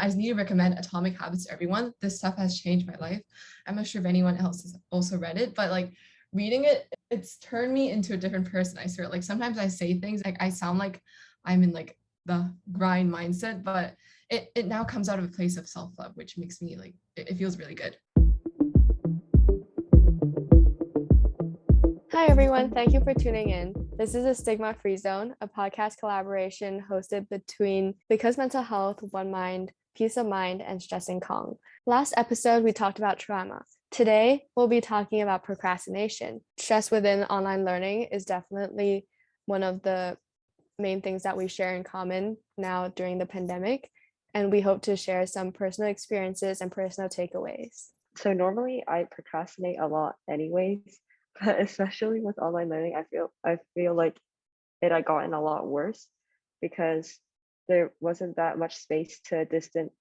I need to recommend Atomic Habits to everyone. This stuff has changed my life. I'm not sure if anyone else has also read it, but like reading it, it's turned me into a different person. I swear, like sometimes I say things like I sound like I'm in like the grind mindset, but it now comes out of a place of self-love, which makes me like, it feels really good. Hi, everyone. Thank you for tuning in. This is a Stigma-Free Zone, a podcast collaboration hosted between Because Mental Health, One Mind, Peace of Mind, and Stress and Calm. Last episode, we talked about trauma. Today, we'll be talking about procrastination. Stress within online learning is definitely one of the main things that we share in common now during the pandemic, and we hope to share some personal experiences and personal takeaways. So normally I procrastinate a lot anyways, but especially with online learning, I feel like it had gotten a lot worse because there wasn't that much space to distance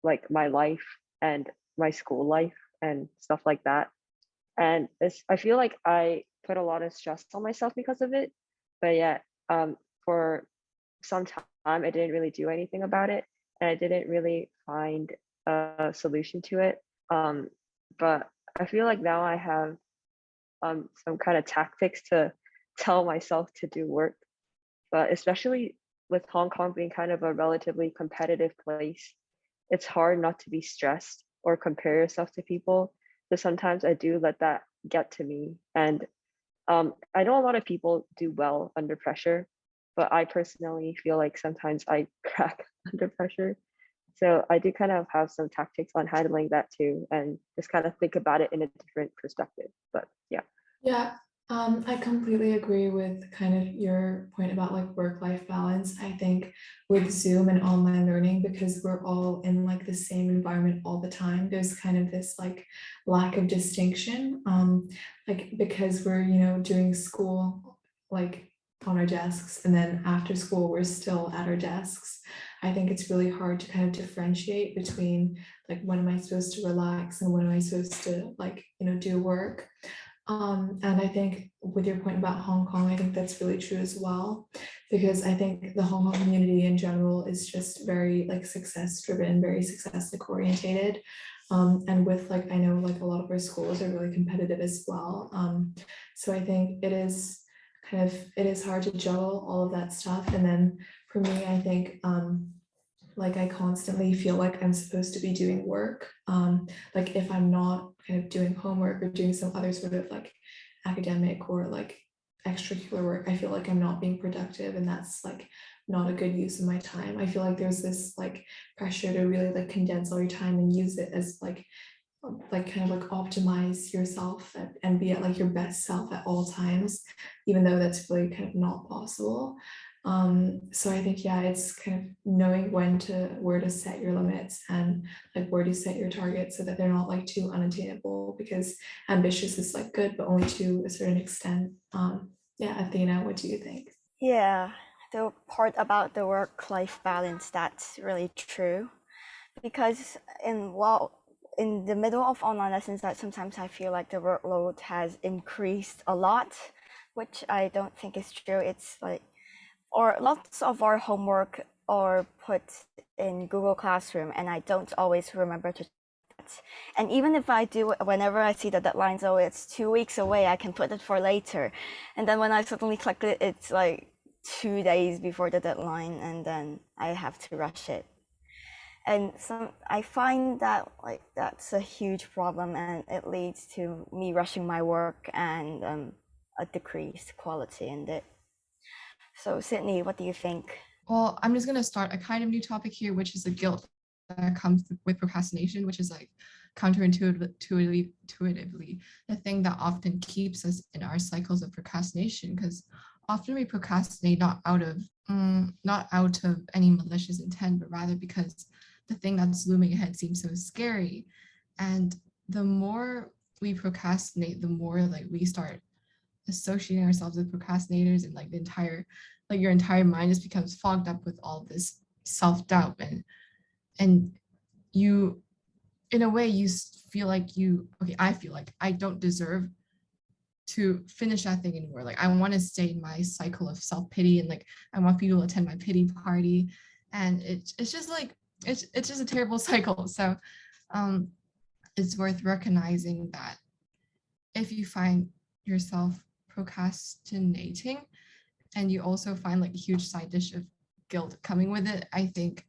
like my life and my school life and stuff like that. And I feel like I put a lot of stress on myself because of it. But yeah, for some time I didn't really do anything about it, and I didn't really find a solution to it. But I feel like now I have some kind of tactics to tell myself to do work. But especially with Hong Kong being kind of a relatively competitive place, it's hard not to be stressed or compare yourself to people. So sometimes I do let that get to me. And I know a lot of people do well under pressure, but I personally feel like sometimes I crack under pressure. So I do kind of have some tactics on handling that too, and just kind of think about it in a different perspective. But yeah. Yeah, I completely agree with kind of your point about like work-life balance. I think with Zoom and online learning, because we're all in like the same environment all the time, there's kind of this like lack of distinction. Like because we're, doing school like on our desks, and then after school we're still at our desks. I think it's really hard to kind of differentiate between like when am I supposed to relax and when am I supposed to like, do work. And I think with your point about Hong Kong, I think that's really true as well, because I think the Hong Kong community in general is just very like success driven, very success like orientated. And with like, I know like a lot of our schools are really competitive as well. So I think it is hard to juggle all of that stuff. And then for me, I think like I constantly feel like I'm supposed to be doing work. Like if I'm not kind of doing homework or doing some other sort of like academic or like extracurricular work, I feel like I'm not being productive, and that's like not a good use of my time. I feel like there's this like pressure to really like condense all your time and use it as like kind of like optimize yourself and be at like your best self at all times, even though that's really kind of not possible. So I think, yeah, it's kind of knowing where to set your limits and like where to set your targets so that they're not like too unattainable, because ambitious is like good, but only to a certain extent. Yeah, Athena, what do you think? Yeah, the part about the work-life balance, that's really true. Because in the middle of online lessons, that sometimes I feel like the workload has increased a lot, which I don't think is true. It's like, or lots of our homework are put in Google Classroom, and I don't always remember to. And even if I do, whenever I see the deadline, so it's 2 weeks away, I can put it for later. And then when I suddenly click it, it's like 2 days before the deadline, and then I have to rush it. And I find that like that's a huge problem, and it leads to me rushing my work and a decreased quality in it. So Sydney, what do you think? Well, I'm just going to start a kind of new topic here, which is the guilt that comes with procrastination, which is like counterintuitively the thing that often keeps us in our cycles of procrastination, because often we procrastinate not out of any malicious intent, but rather because the thing that's looming ahead seems so scary. And the more we procrastinate, the more like we start associating ourselves with procrastinators, and like your entire mind just becomes fogged up with all this self-doubt, and you, in a way, you feel like I feel like I don't deserve to finish that thing anymore. Like I want to stay in my cycle of self-pity, and like I want people to attend my pity party. And it's just like it's just a terrible cycle. So it's worth recognizing that if you find yourself procrastinating and you also find like a huge side dish of guilt coming with it, I think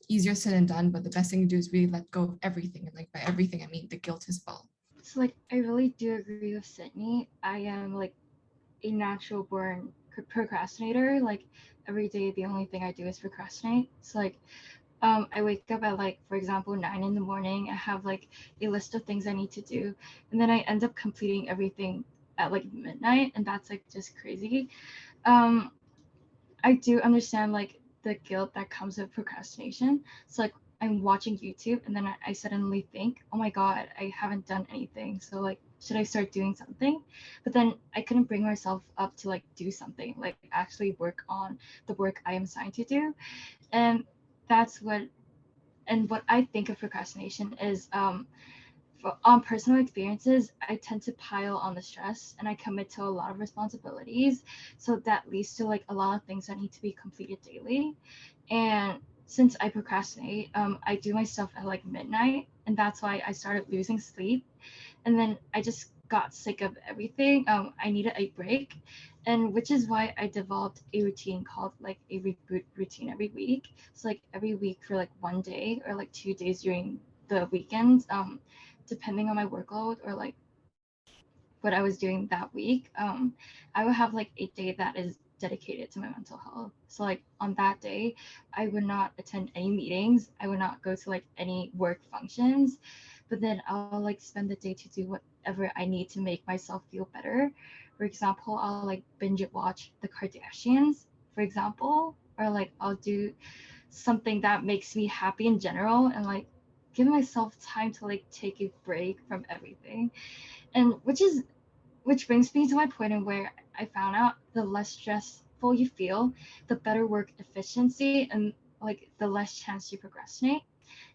easier said than done, but the best thing to do is really let go of everything. And like by everything, I mean the guilt as well. So like I really do agree with Sydney. I am like a natural born procrastinator. Like every day the only thing I do is procrastinate. So like I wake up at like, for example, 9 in the morning. I have like a list of things I need to do, and then I end up completing everything at like midnight, and that's like just crazy. Um, I do understand like the guilt that comes with procrastination. So like I'm watching YouTube, and then I suddenly think, oh my God, I haven't done anything. So like, should I start doing something? But then I couldn't bring myself up to like do something, like actually work on the work I am assigned to do. And that's what I think of procrastination is on personal experiences, I tend to pile on the stress and I commit to a lot of responsibilities. So that leads to like a lot of things that need to be completed daily. And since I procrastinate, I do my stuff at like midnight, and that's why I started losing sleep. And then I just got sick of everything. I needed a break, and which is why I developed a routine called like a reboot routine every week. So like every week for like 1 day or like 2 days during the weekends, depending on my workload or like what I was doing that week, I would have like a day that is dedicated to my mental health. So like on that day, I would not attend any meetings. I would not go to like any work functions, but then I'll like spend the day to do whatever I need to make myself feel better. For example, I'll like binge watch the Kardashians, for example, or like I'll do something that makes me happy in general and like give myself time to like take a break from everything. And which brings me to my point in where I found out the less stressful you feel, the better work efficiency and like the less chance you procrastinate.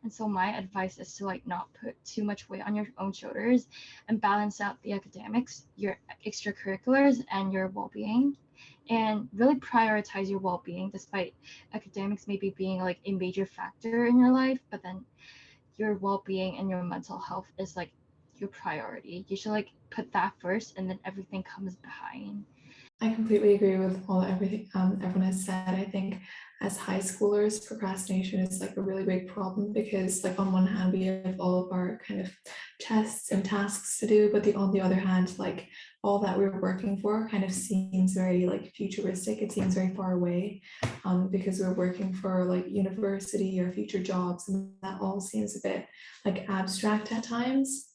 And so my advice is to like not put too much weight on your own shoulders and balance out the academics, your extracurriculars, and your well-being. And really prioritize your well-being despite academics maybe being like a major factor in your life, but then your well-being and your mental health is like your priority. You should like put that first and then everything comes behind. I completely agree with all everything everyone has said. I think as high schoolers, procrastination is like a really big problem because like on one hand we have all of our kind of tests and tasks to do, but on the other hand, like all that we're working for kind of seems very like futuristic. It seems very far away because we're working for like university or future jobs, and that all seems a bit like abstract at times.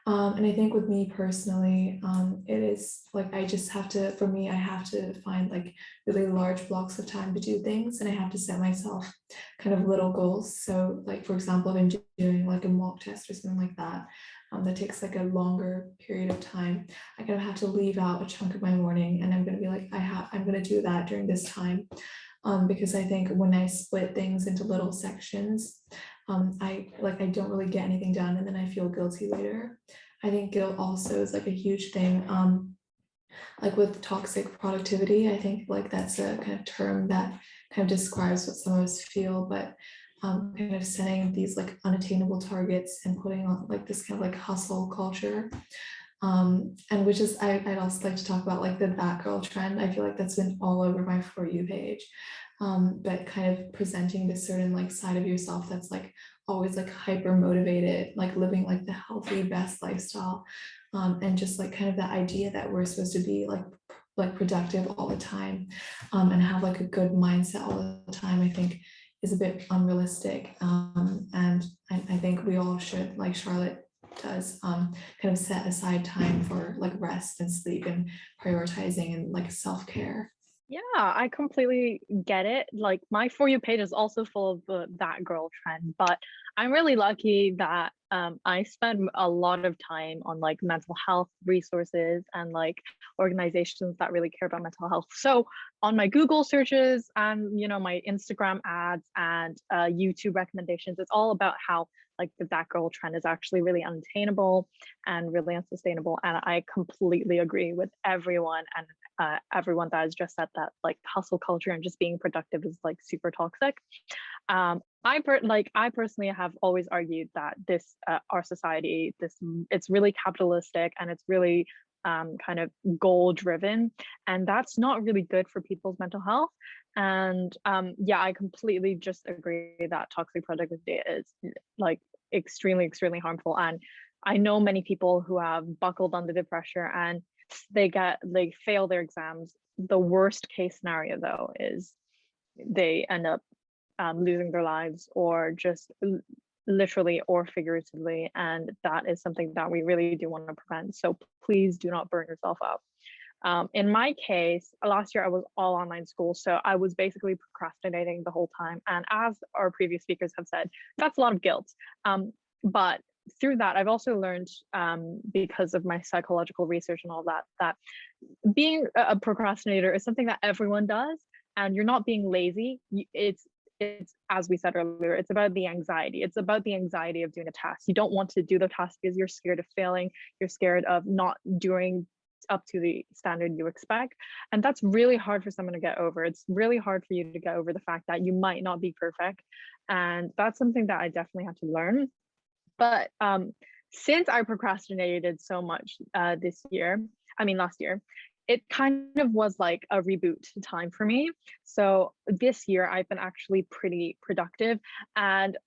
And I think with me personally, it is like I just have to, for me, I have to find like really large blocks of time to do things, and I have to set myself kind of little goals. So, like for example, if I'm doing like a mock test or something like that, that takes like a longer period of time, I kind of have to leave out a chunk of my morning, and I'm going to be like, I'm going to do that during this time. Because I think when I split things into little sections, I don't really get anything done, and then I feel guilty later. I think guilt also is like a huge thing. Like with toxic productivity, I think like that's a kind of term that kind of describes what some of us feel, but kind of setting these like unattainable targets and putting on like this kind of like hustle culture. And which is I'd also like to talk about like the that girl trend. I feel like that's been all over my For You page. But kind of presenting this certain like side of yourself that's like always like hyper motivated, like living like the healthy best lifestyle, and just like kind of that idea that we're supposed to be like productive all the time, and have like a good mindset all the time, I think is a bit unrealistic. And I think we all should, like Charlotte does, kind of set aside time for like rest and sleep and prioritizing and like self-care. Yeah, I completely get it. Like my For You page is also full of that girl trend, but I'm really lucky that I spend a lot of time on like mental health resources and like organizations that really care about mental health. So on my Google searches and my Instagram ads and YouTube recommendations, it's all about how like that girl trend is actually really unattainable and really unsustainable. And I completely agree with everyone and everyone that has just said that like hustle culture and just being productive is like super toxic. I personally have always argued that this our society, it's really capitalistic and it's really kind of goal driven, and that's not really good for people's mental health. And yeah, I completely just agree that toxic productivity is like extremely harmful. And I know many people who have buckled under the pressure and they fail their exams. The worst case scenario though is they end up losing their lives, or just literally or figuratively, and that is something that we really do want to prevent. So please do not burn yourself out. In my case, last year I was all online school, so I was basically procrastinating the whole time. And as our previous speakers have said, that's a lot of guilt. But through that, I've also learned, because of my psychological research and all that, that being a procrastinator is something that everyone does, and you're not being lazy. It's as we said earlier, it's about the anxiety. It's about the anxiety of doing a task. You don't want to do the task because you're scared of failing. You're scared of not doing up to the standard you expect. And that's really hard for someone to get over. It's really hard for you to get over the fact that you might not be perfect. And that's something that I definitely had to learn. But since I procrastinated so much last year, it kind of was like a reboot time for me. So this year I've been actually pretty productive, and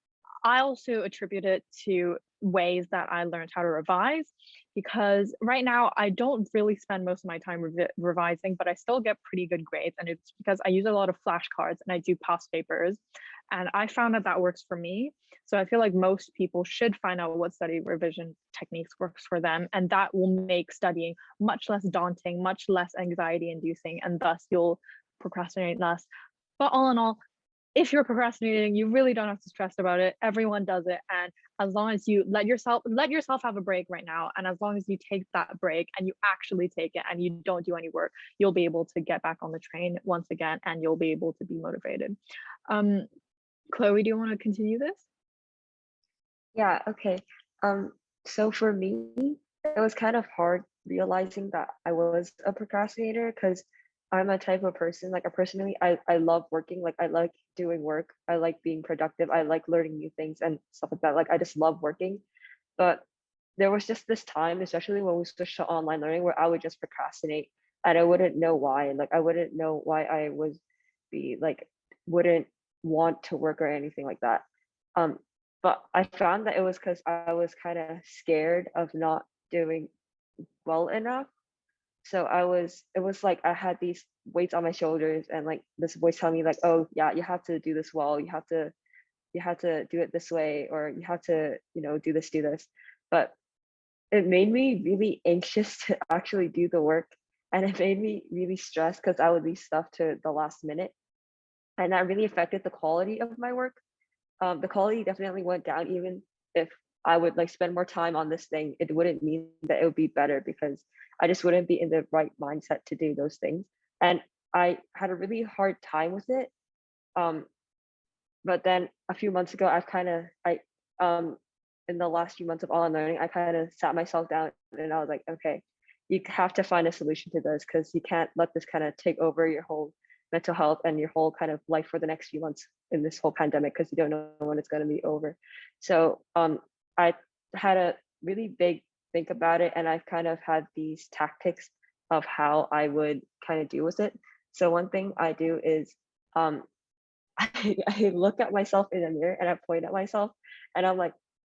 I also attribute it to ways that I learned how to revise, because right now I don't really spend most of my time revising, but I still get pretty good grades. And it's because I use a lot of flashcards and I do past papers. And I found that that works for me. So I feel like most people should find out what study revision techniques works for them. And that will make studying much less daunting, much less anxiety inducing, and thus you'll procrastinate less. But all in all, if you're procrastinating, you really don't have to stress about it. Everyone does it. And as long as you let yourself have a break right now, and as long as you take that break and you actually take it and you don't do any work, you'll be able to get back on the train once again, and you'll be able to be motivated. Chloe, do you want to continue this? Yeah, okay. So for me, it was kind of hard realizing that I was a procrastinator, because I'm a type of person, like personally, I love working, like I like doing work, I like being productive, I like learning new things and stuff like that. Like I just love working. But there was just this time, especially when we switched to online learning, where I would just procrastinate and I wouldn't know why. Like I wouldn't know why I wouldn't want to work or anything like that. But I found that it was because I was kind of scared of not doing well enough. So it was like I had these weights on my shoulders, and like this voice telling me like, oh yeah, you have to do this well, you have to do it this way, or you have to, do this. But it made me really anxious to actually do the work, and it made me really stressed because I would leave stuff to the last minute, and that really affected the quality of my work. The quality definitely went down. Even if I would like spend more time on this thing, it wouldn't mean that it would be better, because I just wouldn't be in the right mindset to do those things. And I had a really hard time with it. But then a few months ago, in the last few months of online learning, I kind of sat myself down and I was like, okay, you have to find a solution to this, because you can't let this kind of take over your whole mental health and your whole kind of life for the next few months in this whole pandemic, because you don't know when it's going to be over. So I had a really big think about it, and I've kind of had these tactics of how I would kind of deal with it. So one thing I do is I look at myself in the mirror and I point at myself and I'm like,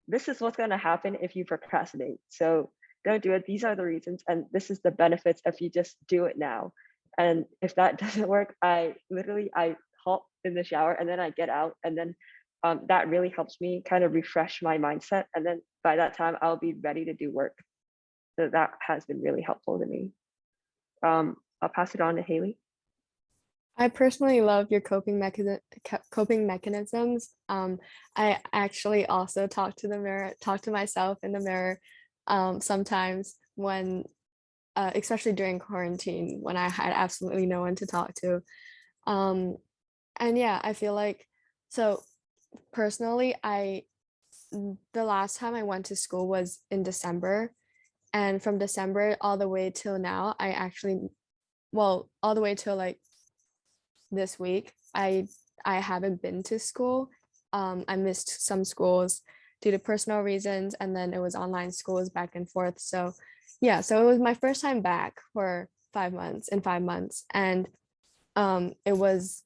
this is what's going to happen if you procrastinate. So don't do it. These are the reasons, and this is the benefits if you just do it now. And if that doesn't work, I hop in the shower and then I get out, and then that really helps me kind of refresh my mindset. And then by that time, I'll be ready to do work. So that has been really helpful to me. I'll pass it on to Haley. I personally love your coping mechanisms. I actually also talk to myself in the mirror sometimes when, especially during quarantine, when I had absolutely no one to talk to. And yeah, I feel like, so personally, the last time I went to school was in December, and from December all the way till now, I actually well, all the way till like this week, I haven't been to school. I missed some schools due to personal reasons, and then it was online schools back and forth. So yeah, so it was my first time back for 5 months in 5 months, and it was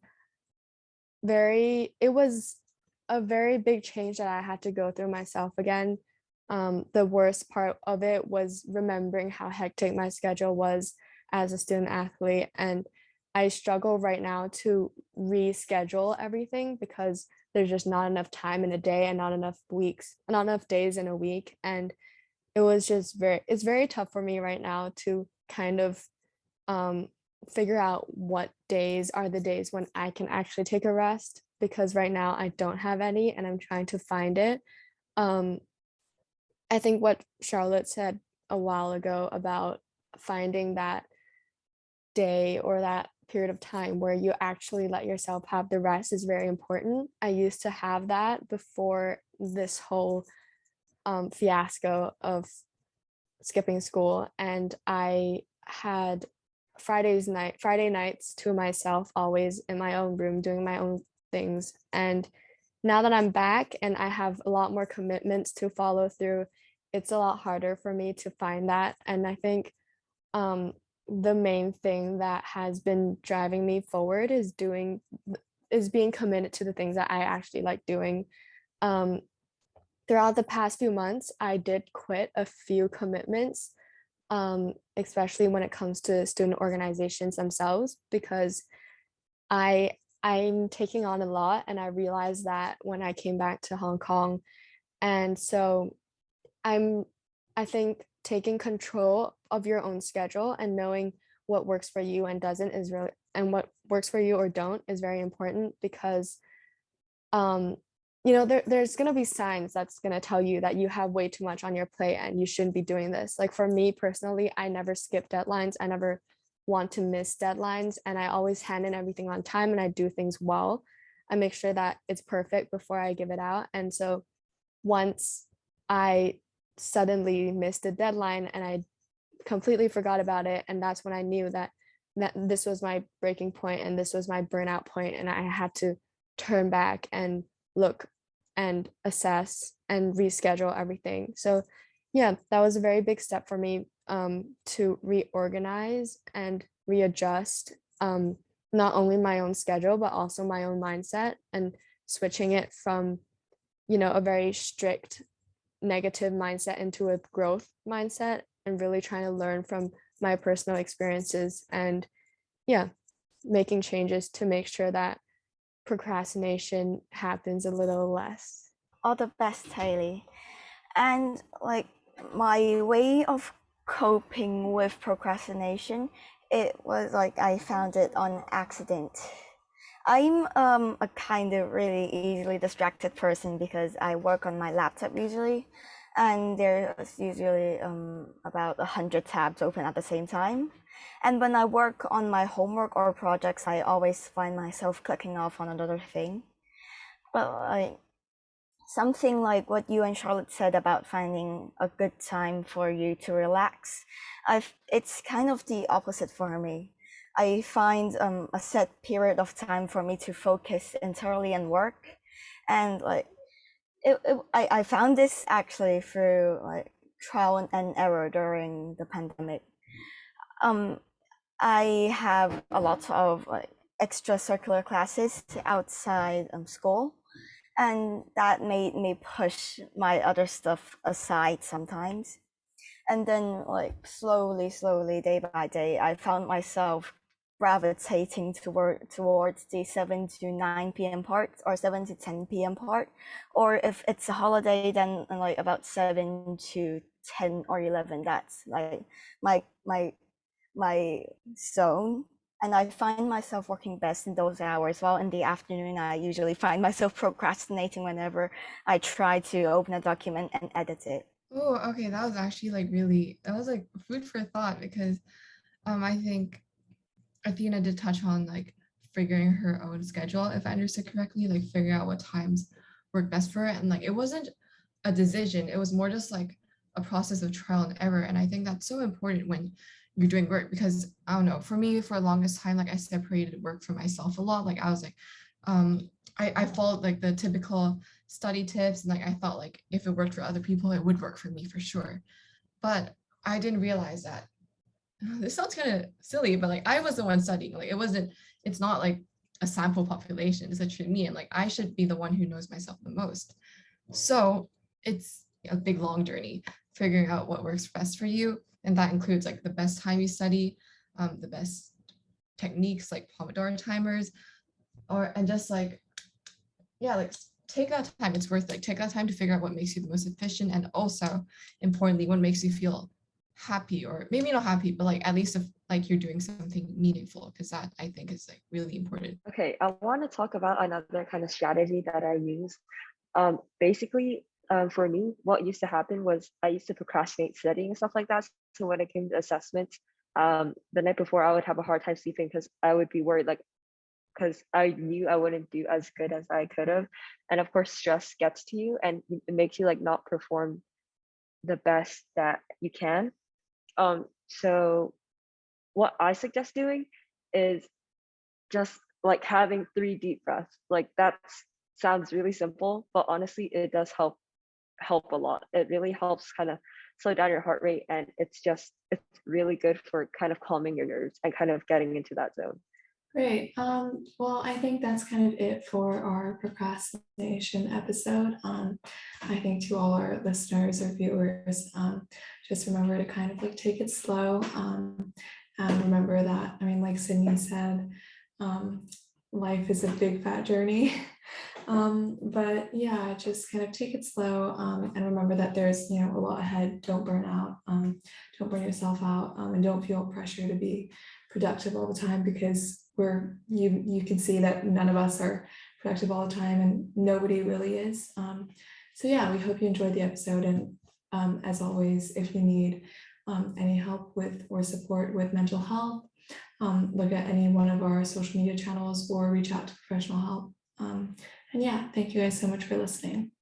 a very big change that I had to go through myself again. The worst part of it was remembering how hectic my schedule was as a student athlete, and I struggle right now to reschedule everything because there's just not enough time in a day and not enough days in a week. And it's very tough for me right now to kind of um, figure out what days are the days when I can actually take a rest, because right now I don't have any and I'm trying to find it. Um, I think what Charlotte said a while ago about finding that day or that period of time where you actually let yourself have the rest is very important. I used to have that before this whole fiasco of skipping school, and I had Friday nights to myself, always in my own room doing my own things. And now that I'm back and I have a lot more commitments to follow through, it's a lot harder for me to find that. And I think the main thing that has been driving me forward is being committed to the things that I actually like doing. Um, Throughout the past few months, I did quit a few commitments, especially when it comes to student organizations themselves, because I'm taking on a lot, and I realized that when I came back to Hong Kong. And so I'm I think taking control of your own schedule and knowing what works for you and doesn't is really and what works for you or don't is very important, because um there's going to be signs that's going to tell you that you have way too much on your plate and you shouldn't be doing this. Like for me personally, I never skip deadlines. I never want to miss deadlines, and I always hand in everything on time and I do things well. I make sure that it's perfect before I give it out. And so once I suddenly missed a deadline and I completely forgot about it, and that's when I knew that this was my breaking point and this was my burnout point, and I had to turn back and look and assess and reschedule everything. So yeah, that was a very big step for me, to reorganize and readjust, not only my own schedule but also my own mindset, and switching it from a very strict negative mindset into a growth mindset, and really trying to learn from my personal experiences, and yeah, making changes to make sure that procrastination happens a little less. All the best, Haley. And like my way of coping with procrastination, it was like I found it on accident. I'm a kind of really easily distracted person because I work on my laptop usually, and there's usually about 100 tabs open at the same time. And when I work on my homework or projects, I always find myself clicking off on another thing. But something like what you and Charlotte said about finding a good time for you to relax, it's kind of the opposite for me. I find a set period of time for me to focus entirely on work, and like I found this actually through like trial and error during the pandemic. I have a lot of like extracurricular classes outside school, and that made me push my other stuff aside sometimes. And then like slowly day by day, I found myself gravitating towards the 7 to 9 p.m. part, or 7 to 10 p.m. part, or if it's a holiday, then like about 7 to 10 or 11. That's like my zone. And I find myself working best in those hours, while in the afternoon I usually find myself procrastinating whenever I try to open a document and edit it. Oh, okay. That was actually that was like food for thought, because I think Athena did touch on like figuring her own schedule, if I understood correctly, like figuring out what times work best for her. And like it wasn't a decision, it was more just like a process of trial and error. And I think that's so important when you're doing work, because I don't know, for me, for the longest time, like I separated work from myself a lot. Like I was like, I followed like the typical study tips, and like I thought like if it worked for other people, it would work for me for sure. But I didn't realize that this sounds kind of silly, but like I was the one studying. Like it's not like a sample population, it's literally me. And like I should be the one who knows myself the most. So it's a big long journey figuring out what works best for you. And that includes like the best time you study, the best techniques like Pomodoro timers, and just like, yeah, like take that time. It's worth like take that time to figure out what makes you the most efficient, and also importantly, what makes you feel happy, or maybe not happy, but like at least if like you're doing something meaningful, because that I think is like really important. Okay, I want to talk about another kind of strategy that I use. Basically, for me, what used to happen was I used to procrastinate studying and stuff like that. So when it came to assessments, the night before, I would have a hard time sleeping because I would be worried, like, because I knew I wouldn't do as good as I could have. And of course, stress gets to you and it makes you like not perform the best that you can. So what I suggest doing is just like having 3 deep breaths. Like that sounds really simple, but honestly, it does help a lot. It really helps kind of slow down your heart rate, and it's really good for kind of calming your nerves and kind of getting into that zone. Great. Well, I think that's kind of it for our procrastination episode. I think to all our listeners or viewers, just remember to kind of like take it slow. And remember that, I mean, like Sydney said, life is a big fat journey. But yeah, just kind of take it slow, and remember that there's, you know, a lot ahead. Don't burn out, don't burn yourself out, and don't feel pressure to be productive all the time, because you can see that none of us are productive all the time, and nobody really is. So yeah, we hope you enjoyed the episode, and as always, if you need any help with or support with mental health, look at any one of our social media channels or reach out to professional help. And yeah, thank you guys so much for listening.